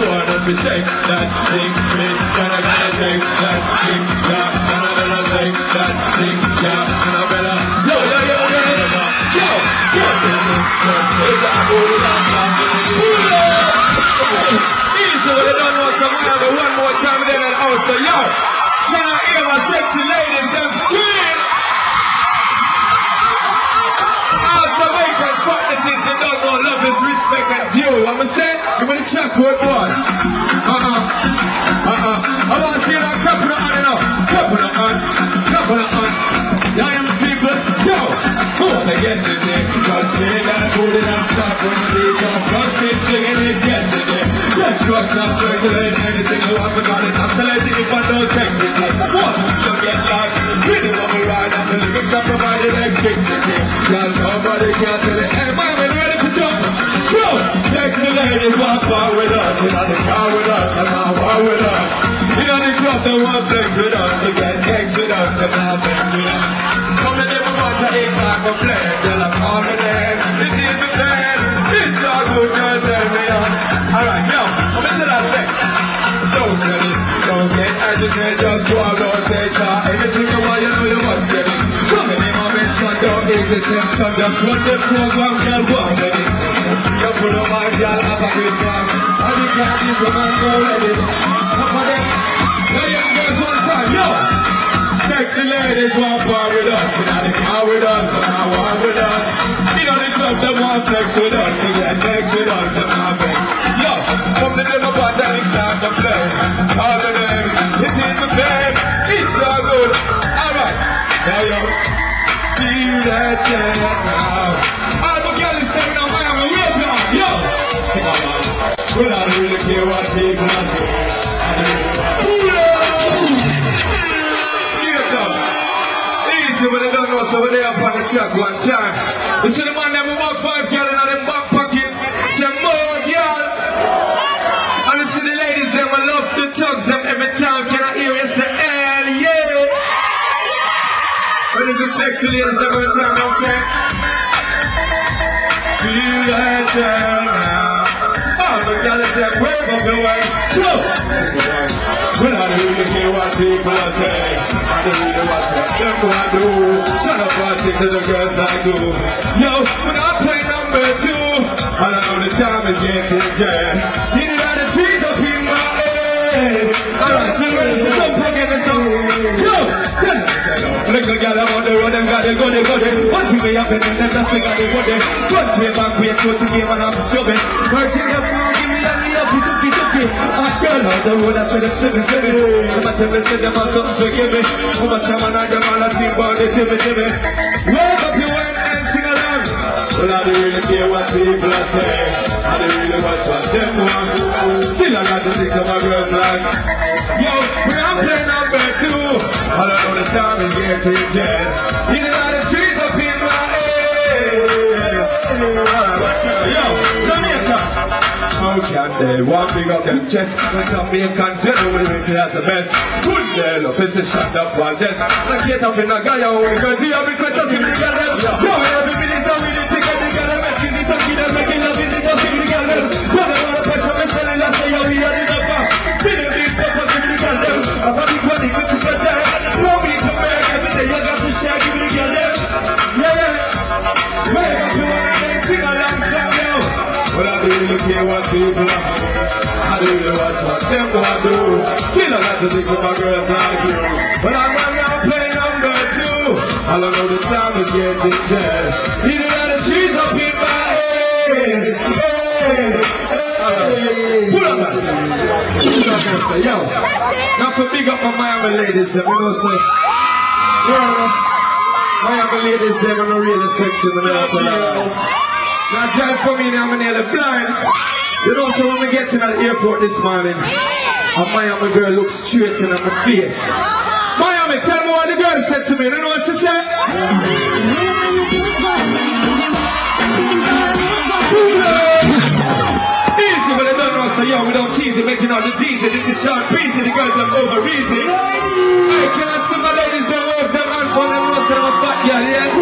wanna be shake that thing, bitch. Can I gotta shake that thing, yeah. Can I better shake that thing, yeah. Can I better, yo. Easy, they don't know some Miami. One more time, then and also, yo. Can I hear my sexy ladies them scream? Out Jamaican, fuck the things you don't know. Love is respect and due. I'ma say, give me the check for it, boy. I want to see that couple of on, couple of on. Yeah, I'm people, yo. Who wanna get to there? Just say that put it on top when the beat on. Just say chicken it get to there. Just drugs not circulating anything you want, but not it. I'm telling you if I don't take it. What? You get like really love a ride and the lyrics are provided electricity. Y'all nobody can tell it. Hey, man, we ready for jump? Yo! Sexy ladies want far with us. You know the car with us, and now war with us. You know the club, they want flex with us. They get X with us, they now flex with us. Come and never want to eat like a flame. They'll have all the name. It is a plan. It's all good, girl, tell me on. Alright, yo, I'm into that sex. Don't sell it. Don't get agitated, just swallow, take that. Anything you want, you know you must get it. Come in my mention, don't hesitate. Some just run the program, girl, go on with it. You put on my girl, have a good time. And you can't use a man, go let it. Come on then. So young girls one time, yo. Sexy ladies want bar with us. You know the car with us, and now war with us. You know the club, they want flex with us. They get flex with us, they want flex. Yo, come to them about and it's time to play. All of them, it is a bed. It's all good. Alright, now yo, feel that shit now. All the girls is taking on Miami, real now. Yo, come on, man. We don't really care what people are saying. But they don't know, so they up on the track one time. You see the man them about 5 girl in them back pocket. Say more girl. And you see the ladies them I love the tugs them every time. Can I hear you say hell yeah? But it's the sexy ladies every time, okay? Feel that girl now. Oh, the girl is there, wave up your way. Go! Well, I don't really care what people are saying. I don't really watch what them want to do. Shut up, watch it to the girls I do. Yo, when I play number 2, I know the time is getting jet. You know the trees up in my head. Alright, you ready for some again and some? Yo, tell them. Little girl on the road, them got it, go there. One thing they happen, and that's they got it, go there. Front way back, we are close to game and I'm shoving. Working up, give me that, I girl on the road, I said the 7-7. I'm a 7-7, I'm something to give me. I'm a shaman, I them all I sing about the 7-7. Wake up your hand and sing along. Well, I don't really care what people are saying. I don't really watch what them want. Still I got to think of my girl's life. Yo, when I'm playing number 2, I don't know the time is getting jet. You know the trees up in my head. Yo, Jamaica. How can they want big up them chest? When some being considered with it as the best. Good girl up to stand up on this. Let's get up in a guy and we can see how we can just give the girl them. Go every minute I'm with the ticket, the girl them. She's the talking and making love in the just give the girl them. When I want to push up and selling that say, yo, we are in the back. See them big stuff and give the girl them. I'm having fun, it's good to get there. No need to beg every day, you got to share, give the girl them. Yeah. Wake up your hand and sing along, song, yo. But I don't really care what people are. I don't really watch what them want to do. Still I got to think of my girls like you. But I'm now playing number 2. All I know the time is getting dead. Either that the trees up in my head. Pull up that. Yo. Now to big up my Miami ladies, them, you know, say. Miami ladies, them are really sexy, man. Now drive for me now, I'm nearly blind. You know, so when we get to that airport this morning, a Miami girl looks straight in my face. Miami, tell me what the girl said to me. You know what she said? Easy, but I don't know, so yo, we don't tease it, making all the D's. This is Sean Peasy, the girls are over easy. Hey, can I see my ladies don't wave them hands on them most of them back, yeah?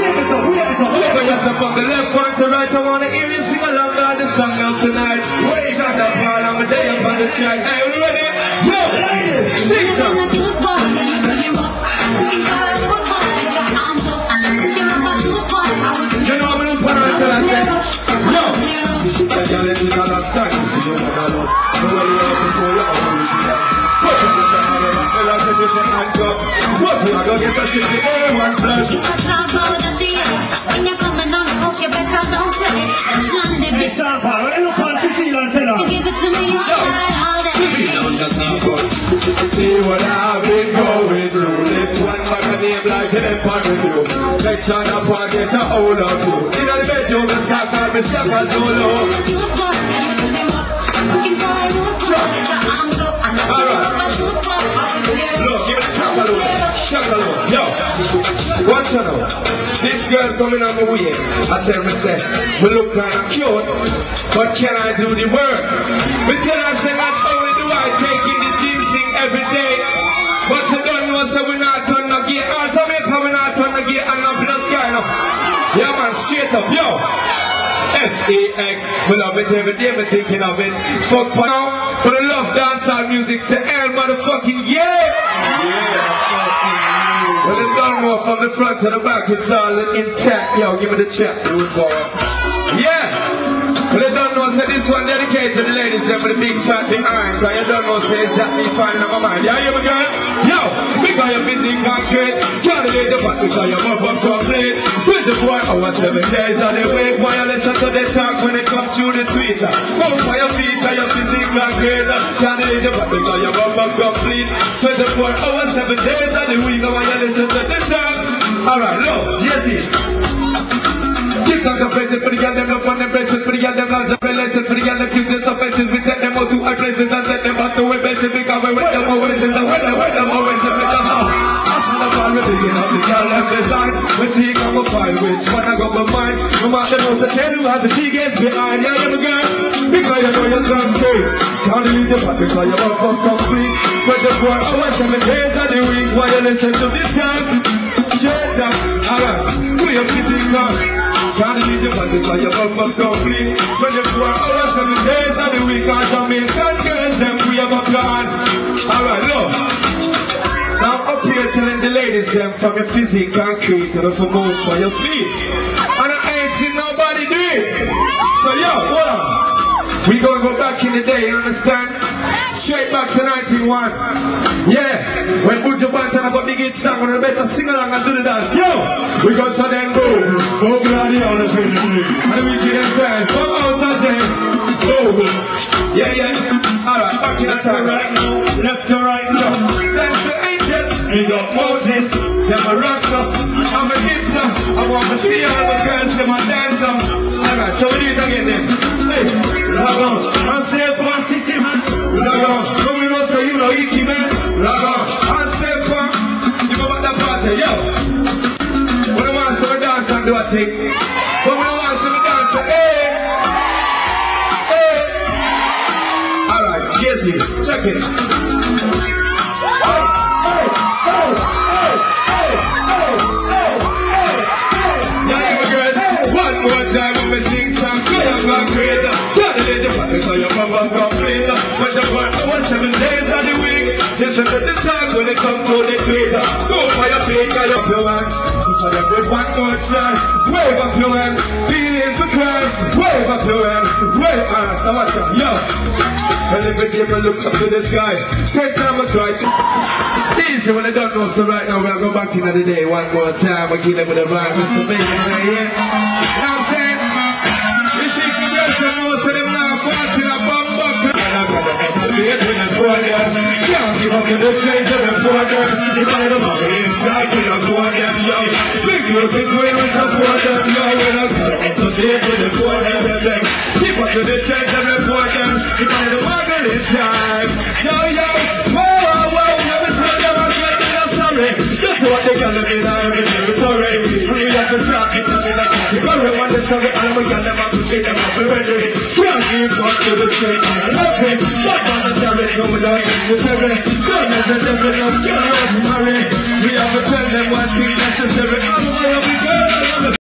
From the left one to right, I wanna hear you sing along all the song now tonight. Shut up, all I'm a day up on the the chat. Hey, you ready? Yo! Sing some! You know I'm gonna put on until I say, yo! I can't let you understand. You know what I love. The way you have to show you how to see that. Put on the camera, and I'll take you some hands up. What you are gonna get that shit to everyone flash. When you're coming on the hook, you better don't play. Hey, Sampa, when you look on Cecilia and tell her. Give it to me all day. See what I've been going through. This one back a name like an empire through. Next time I get a hold of you. In the bedroom, the cat can be stuck as solo. Look, give it a chocolate. Yo, watch her now. This girl coming on the way. I said, we look kind of cute, but can I do the work? We tell her, say, not only do I take in the gym, sing every day, but you don't know, so we're not on the gear. Also, we're coming out on the gear and not in the sky now. Yeah, man, straight up, yo. S-E-X, we love it every day, we're thinking of it. Fuck for now, but I love dancehall music, say hell motherfucking yeah! Well, it's done more from the front to the back, it's all intact. Yo, give me the check, do it for it. Yeah! Well, you don't know, say this one dedicated to the ladies and for the big fat behind. So you don't know, say exactly fine on my mind. Yeah, you my girl? Yo, because you're busy concrete. Can't leave the back because you're more from complete. With the boy, over 7 days on the way. Why you listen to the talk when it comes through the Twitter? Move for your feet and you're busy concrete. Can't leave the back because you're more from complete. 24 hours, 7 days on the week. Why you listen to the talk? Alright, look, yes, it. Keep on the places for the girl, them up on the places for the girl, them loves the relations for the girl, them cuteness offenses. We take them out to our places and set them out to our places because we with them always in the weather, with them always in the weather. After the fire, we begin up the girl left beside. We see on the fire, which one I got my mind. No matter what the tell who has the biggest behind. Yeah, you girl, because you know you're some straight. Can't leave the back because you're up on complete. 24 hours, 7 days of the week. While you listen to this time, straight up, alright, do your kissing now. Can't leave the back because you're up on complete. 24 hours, 7 days of the week. And Jamaican girls, them we have a plan. Alright, look. Now up here telling the ladies them from your physique concrete to the move for your feet. And I ain't seen nobody do it. So yo, hold on. We gonna go back in the day, you understand? Straight back to 91. Yeah, when Buju Banton have a big hit song, we better sing along and do the dance. Yo, we got to then go gladiator to the day. And we can dance, come out and dance. Go. Yeah, yeah. Alright, back in the time right now. Left to right now. Dance the angel. We got Moses. Them a rocker. I'm a hipster. I want to see all the girls, them a dancer. Alright, so we do it again then. Hey, log on. I'm step one, city man. Log on. Come in out so you know Iki man. Log on. I'm step one. You go back that party, yo. When I want some dance and do a thing. When I want some dance, hey. Hey. Alright, Jesse, check it. One more time, I'm a sing song, so you're going crazy. Can't leave the back because you're from complete. But the work, I want 7 days of the week. Listen to the talk when it comes to the equator. Go for your feet, get up your hands. So you put one more time, wave up your hands. Feelings to cry, wave up your hands. Wave up, so watch out, yo. And if you take a look up to the sky, take time to try to. Easy when I don't know, so right now we'll go back into the day one more time. We'll kill them with a vibe, Mr. Baby, right here. You know what I'm saying? You see, the girls are most of them now, watching a bum buckle. And I'm gonna get to the edge with the brothers. Can't give up to the change of the brothers. You gotta go back inside with the brothers, yo. Big music queen with the brothers, yo. And I'm gonna get to the edge with the brothers. Keep up to the change of the brothers. You gotta go back inside. Yo, yo, whoa, whoa, never tell them I'm getting up, sorry. Just what they gotta be now, everything, sorry. We have to start it to me like that. You gotta want to show it, and we got them up to see them up, we're ready. Can't give up to the street, I love it. Stop on the terrace, no, we don't need to tell it. Don't let the devil know, can't let me marry. We have to tell them what's necessary.